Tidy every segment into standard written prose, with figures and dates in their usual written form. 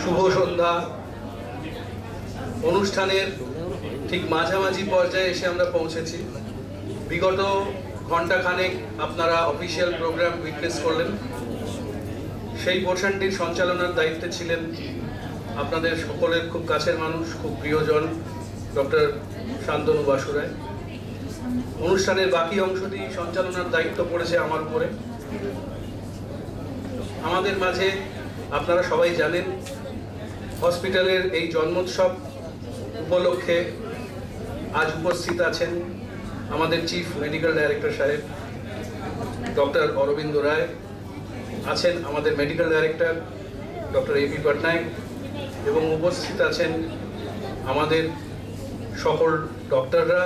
শুভ সন্ধ্যা। অনুষ্ঠানের ঠিক মাঝামাঝি পর্যায়ে এসে আমরা পৌঁছেছি। বিগত ঘণ্টাখানেক আপনারা অফিসিয়াল প্রোগ্রাম উইটনেস করলেন। সেই পোর্শনটির সঞ্চালনার দায়িত্বে ছিলেন আপনাদের সকলের খুব কাছের মানুষ, খুব প্রিয়জন ডক্টর শান্তনু বাসু রায়। অনুষ্ঠানের বাকি অংশটি সঞ্চালনার দায়িত্ব পড়েছে আমার উপরে। আমাদের মাঝে আপনারা সবাই জানেন হসপিটালের এই জন্মোৎসব উপলক্ষে আজ উপস্থিত আছেন আমাদের চিফ মেডিকেল ডাইরেক্টর সাহেব ডক্টর অরবিন্দ রায়, আছেন আমাদের medical director doctor AP Patnaik, এবং উপস্থিত আছেন আমাদের সকল ডক্টররা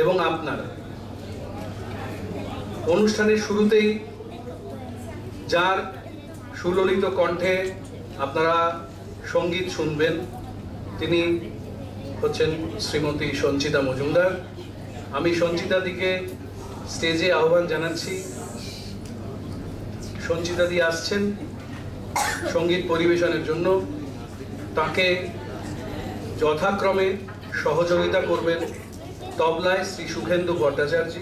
এবং আপনারা। অনুষ্ঠানের শুরুতেই যার সুললিত কণ্ঠে আপনারা সঙ্গীত শুনবেন তিনি হচ্ছেন শ্রীমতী সঞ্চিতা মজুমদার। আমি সঞ্চিতাদিকে স্টেজে আহ্বান জানাচ্ছি। সঞ্চিতাদি আসছেন সঙ্গীত পরিবেশনের জন্য। তাকে যথাক্রমে সহযোগিতা করবেন তবলায় শ্রী সুখেন্দু ভট্টাচার্য,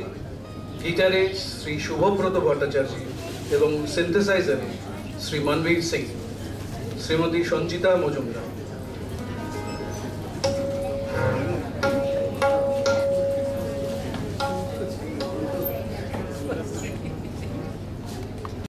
গিটারে শ্রী শুভব্রত ভট্টাচার্য এবং সিনথেসাইজারে শ্রী মনবীর সিং। শ্রীমতী সঞ্চিতা মজুমদার।